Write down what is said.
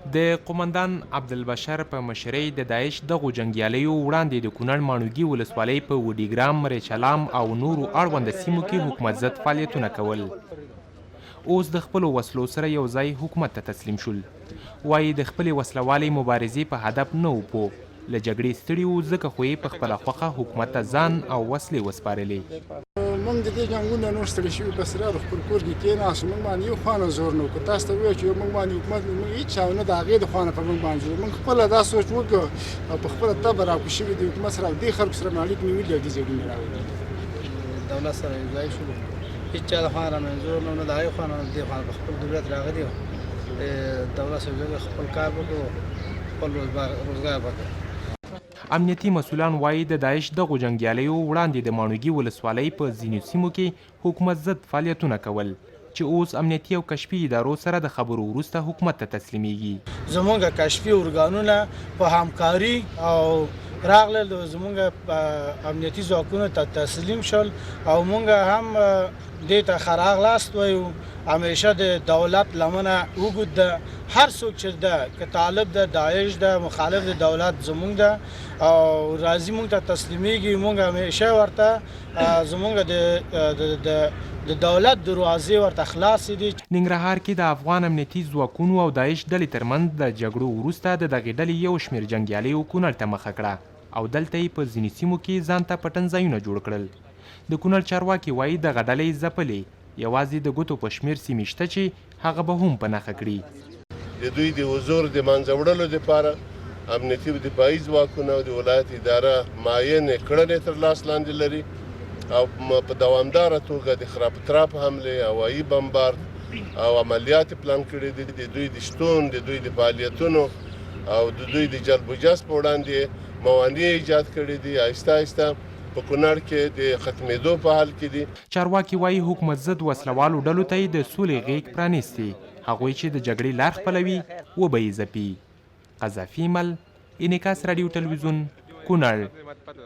د قومندان عبدالبشر په مشرۍ د داعش دغو جنګیالیو وړاندې د کونړ ماڼوګي ولسوالۍ په وډیګرام، ریچلام او نورو اړونده سیمو کې حکومت ضد فعالیتونه کول. اوس د خپلو وسلو سره یو ځای حکومت ته تسلیم شول. وایي د خپلې وسلوالې مبارزې په هدف نه و پوه، له جګړې ستړي وو، ځکه خو یې په خپله خوښه حکومت ته ځان او وسلې وسپارلې. موږ د دې جنګونو نور ستړي شوي بس را خپل کور کې کېناستو، موږ باندې یو خوا نه زور نه وکړو. تاسو ته ووایو چې موږ باندې حکومت موږ هېڅ چا نه د هغې د خوا نه په موږ باندې زور، موږ خپله دا سوچ وکړو او په خپله طبع راکوز شوي د حکومت سره او دې خلکو سره مې اړیکې نیولي او دې جګړې راولي. دولت سره یو ځای شولو، هېڅ چا د خوا نه منظور نه و، نه د هغې خوا نه نه د دې خوا نه، په خپل دولت راغلي وو. دولت سره یو ځای خپل کار وکړو، خپل روزګار وکړو. امنیتي مسؤلان وایي د داعش دغو جنګیالیو وړاندې د ماڼوګي ولسوالۍ په ځینو سیمو کې حکومت ضد فعالیتونه کول، چې اوس امنیتي او کشفي ادارو سره د خبرو وروسته حکومت ته تسلیمیږي. زمونږ کشفي ارګانونه په همکاري او راغلل، زمونږ امنیتي ځواکونو ته تسلیم شول او مونږ هم دې ته ښه راغلاست وایو. همیشه د دولت لمنه وګد ده، هر څوک چې ده که طالب ده، داعش ده، مخالف د دولت زمونږ ده او راځي مونږ ته تسلیمیږي. مونږ همیشه ورته زمونږ د دولت دروازې ورته خلاصې دي. ننګرهار کې د افغان امنیتي ځواکونو او داعش ډلې ترمنځ د جګړو وروسته د دغې ډلې یو شمېر جنګیالیو کونړ ته مخه کړه او دلته یې په ځینې سیمو کې ځان ته پټن ځایونه جوړ کړل. د کونړ چارواکي وایي دغه ډلې ځپلې، یوازې د ګوتو په شمېر سیمې شته چې هغه به هم په نښه کړي. د دوی د حضور د منځه وړلو دپاره امنیتي او دفاعي ځواکونه او د ولایت اداره معینې کړنې تر لاس لاندې لري او په دوامداره توګه د خرابتراپ حملې، هوایي بمبارد او عملیات پلان کړي دي. د دوی د شتون، د دوی د فعالیتونو او د دوی د جلب و جذب په وړاندې موانع ایجاد کړي دي. آهسته آهسته په کونړ کې د ختمېدو په حال کې دي. چارواکي وایي حکومت ضد وسلوالو ډلو ته یې د سولې غېږ پرانیستې، هغوی چې د جګړې لار خپلوي وبه یې ځپي. قذافي مل، انعکاس راډیو تلویزیون، کونړ.